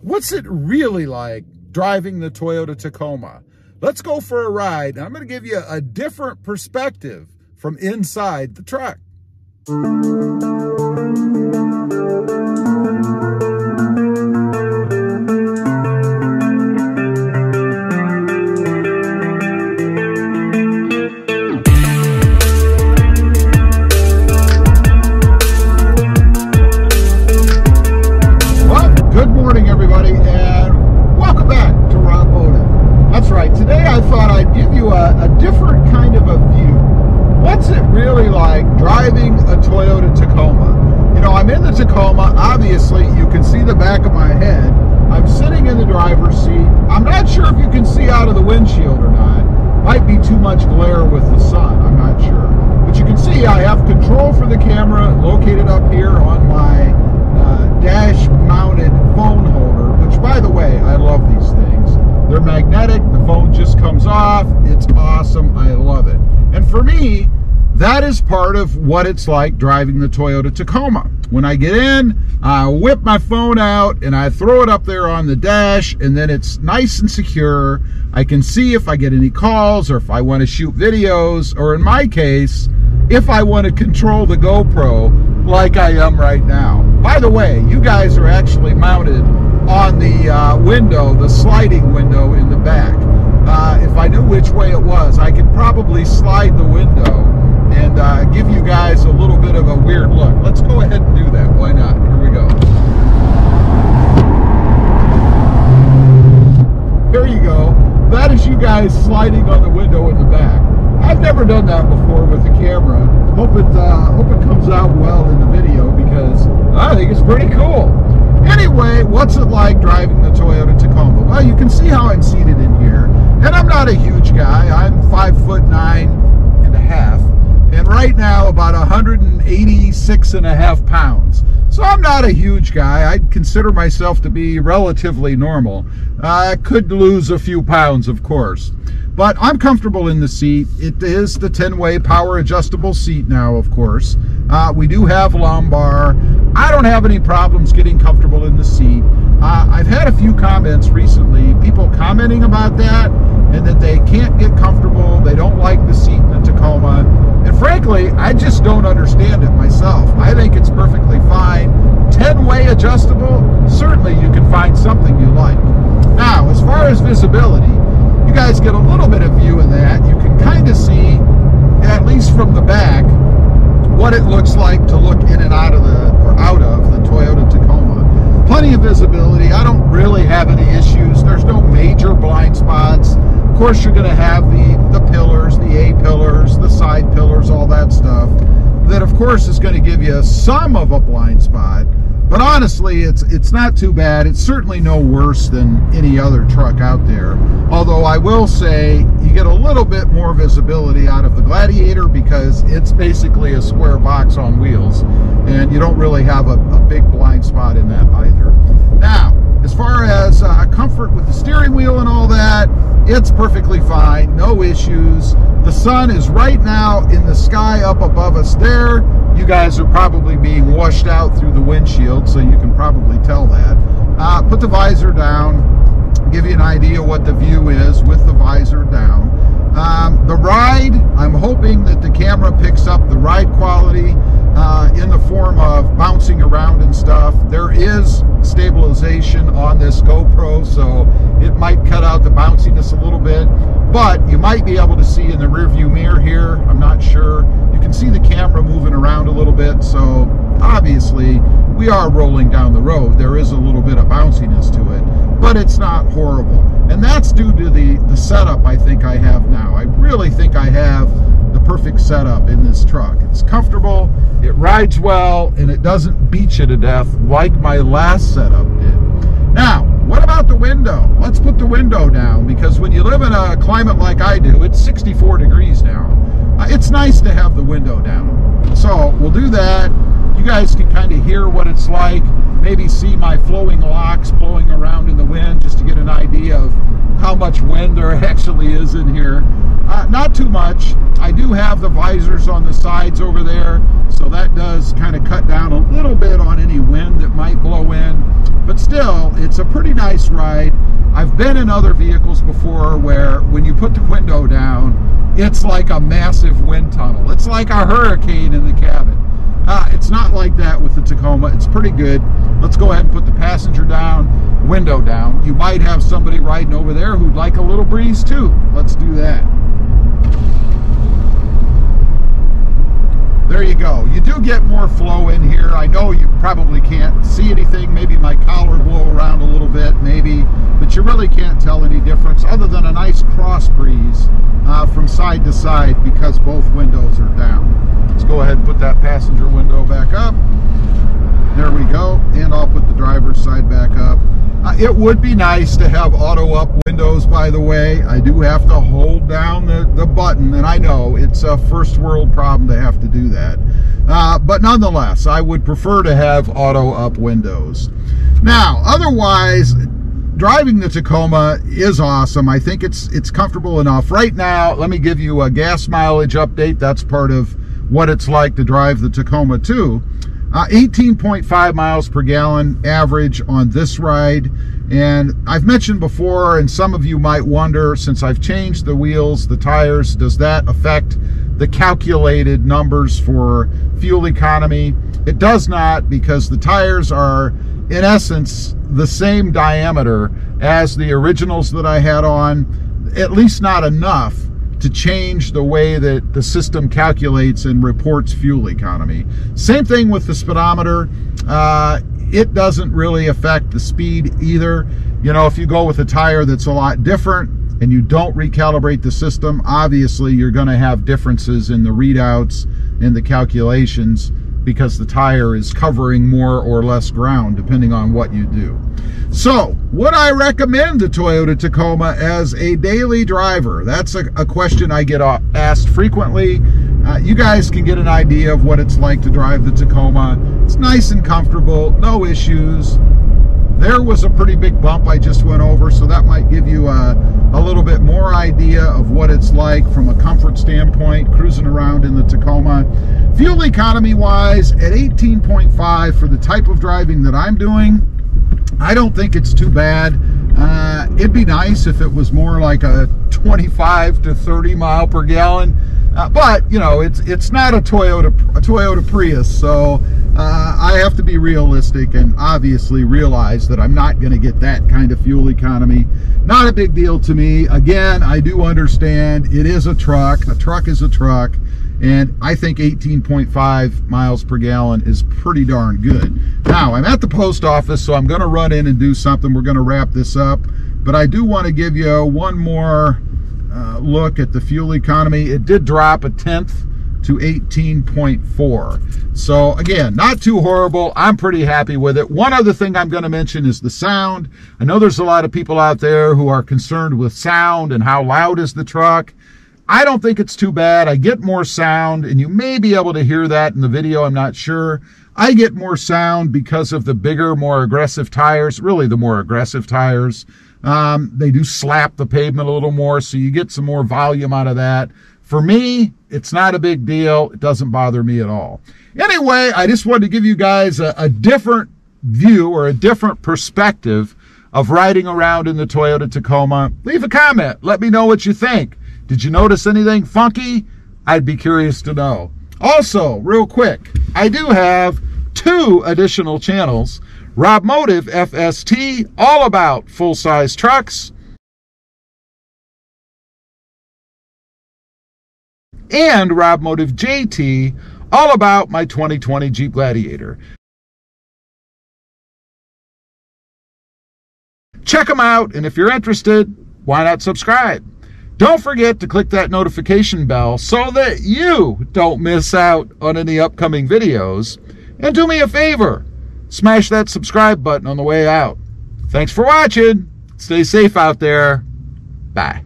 What's it really like driving the Toyota Tacoma? Let's go for a ride. I'm going to give you a different perspective from inside the truck. Good morning, everybody, and welcome back to RobMotive. That's right, today I thought I'd give you a different kind of a view. What's it really like driving a Toyota Tacoma? You know, I'm in the Tacoma. Obviously, you can see the back of my head. I'm sitting in the driver's seat. I'm not sure if you can see out of the windshield or not. Might be too much glare with the sun, I'm not sure. But you can see I have control for the camera located up here on my dash-mounted phone holder, which, by the way, I love these things. They're magnetic. The phone just comes off. It's awesome. I love it. And for me, that is part of what it's like driving the Toyota Tacoma. When I get in, I whip my phone out and I throw it up there on the dash, and then it's nice and secure. I can see if I get any calls or if I want to shoot videos, or in my case, if I want to control the GoPro like I am right now. By the way, you guys are actually mounted on the window, the sliding window in the back. If I knew which way it was, I could probably slide the window and give you guys a little bit of a weird look. Let's go ahead and do that. Why not? Here we go. There you go. That is you guys sliding on the window in the back. I've never done that before with the camera. Hope it comes out well in the video, because I think it's pretty cool. Anyway, what's it like driving the Toyota Tacoma? Well, you can see how I'm seated in here, and I'm not a huge guy. I'm 5'9.5", and right now about 186.5 pounds. So I'm not a huge guy. I'd consider myself to be relatively normal. I could lose a few pounds, of course. But I'm comfortable in the seat. It is the 10-way power adjustable seat now, of course. We do have lumbar. I don't have any problems getting comfortable in the seat. I've had a few comments recently, people commenting about that, and that they can't get comfortable, they don't like the seat in the Tacoma. And frankly, I just don't understand it myself. I think it's perfectly fine. 10-way adjustable, certainly you can find something you like. Now, as far as visibility, you guys get a little bit of view in that. You can kind of see, at least from the back, what it looks like to look in and out of the Toyota Tacoma. Plenty of visibility. I don't really have any issues. There's no major blind spots. Of course, you're going to have the pillars, the A-pillars, the side pillars, all that stuff. That, of course, is going to give you some of a blind spot. But honestly, it's not too bad. It's certainly no worse than any other truck out there. Although I will say you get a little bit more visibility out of the Gladiator, because it's basically a square box on wheels, and you don't really have a big blind spot in that either. Now, as far as comfort with the steering wheel and all that, it's perfectly fine, no issues. The sun is right now in the sky up above us there. You guys are probably being washed out through the windshield, so you can probably tell that. Put the visor down, give you an idea what the view is with the visor down. The ride, I'm hoping that the camera picks up the ride quality in the form of bouncing around and stuff. There is stabilization on this GoPro, so it might cut out the bounciness a little bit, but you might be able to see in the rearview mirror here. I'm not sure. You can see the camera moving around a little bit, so obviously we are rolling down the road. There is a little bit of bounciness to it, but it's not horrible. And that's due to the setup I think I have now. I really think I have the perfect setup in this truck. It's comfortable, it rides well, and it doesn't beat you to death like my last setup did. Now, what about the window? Let's put the window down, because when you live in a climate like I do, it's 64 degrees now. It's nice to have the window down. So we'll do that. You guys can kind of hear what it's like, maybe see my flowing locks blowing around in the wind, just to get an idea of how much wind there actually is in here. Not too much. I do have the visors on the sides over there, so that does kind of cut down a little bit on any wind that might blow in. But still, it's a pretty nice ride. I've been in other vehicles before where when you put the window down, it's like a massive wind tunnel. It's like a hurricane in the cabin. It's not like that with the Tacoma. It's pretty good. Let's go ahead and put the passenger down, window down. You might have somebody riding over there who'd like a little breeze too. Let's do that. There you go. You do get more flow in here. I know you probably can't see anything. Maybe my collar blow around a little bit, maybe, but you really can't tell any difference other than a nice cross breeze from side to side because both windows are down. Let's go ahead and put that passenger window back up. There we go. And I'll put the driver's side back up. It would be nice to have auto up windows, by the way. I do have to hold down the button, and I know it's a first world problem to have to do that. But nonetheless, I would prefer to have auto up windows. Now, otherwise, driving the Tacoma is awesome. I think it's comfortable enough. Right now, let me give you a gas mileage update. That's part of what it's like to drive the Tacoma too. 18.5 miles per gallon average on this ride. And I've mentioned before, and some of you might wonder, since I've changed the wheels, the tires, does that affect the calculated numbers for fuel economy? It does not, because the tires are, in essence, the same diameter as the originals that I had on, at least not enough to change the way that the system calculates and reports fuel economy. Same thing with the speedometer. It doesn't really affect the speed either. You know, if you go with a tire that's a lot different and you don't recalibrate the system, obviously you're going to have differences in the readouts and the calculations because the tire is covering more or less ground depending on what you do. So, would I recommend the Toyota Tacoma as a daily driver? That's a question I get asked frequently. You guys can get an idea of what it's like to drive the Tacoma. It's nice and comfortable, no issues. There was a pretty big bump I just went over, so that might give you a little bit more idea of what it's like from a comfort standpoint, cruising around in the Tacoma. Fuel economy wise, at 18.5 for the type of driving that I'm doing, I don't think it's too bad. It'd be nice if it was more like a 25 to 30 mile per gallon. But you know, it's not a Toyota Prius, so I have to be realistic and obviously realize that I'm not going to get that kind of fuel economy. Not a big deal to me. Again, I do understand it is a truck. A truck is a truck, and I think 18.5 miles per gallon is pretty darn good. Now, I'm at the post office, so I'm going to run in and do something. We're going to wrap this up, but I do want to give you one more look at the fuel economy. It did drop 1/10 to 18.4. So again, not too horrible. I'm pretty happy with it. One other thing I'm going to mention is the sound. I know there's a lot of people out there who are concerned with sound and how loud is the truck. I don't think it's too bad. I get more sound, and you may be able to hear that in the video. I'm not sure. I get more sound because of the bigger, more aggressive tires, really the more aggressive tires. They do slap the pavement a little more, so you get some more volume out of that. For me, it's not a big deal. It doesn't bother me at all. Anyway, I just wanted to give you guys a different view or a different perspective of riding around in the Toyota Tacoma. Leave a comment. Let me know what you think. Did you notice anything funky? I'd be curious to know. Also, real quick, I do have 2 additional channels. RobMotive FST, all about full-size trucks, and RobMotive JT, all about my 2020 Jeep Gladiator. Check them out, and if you're interested, why not subscribe? Don't forget to click that notification bell so that you don't miss out on any upcoming videos. And do me a favor, smash that subscribe button on the way out. Thanks for watching. Stay safe out there. Bye.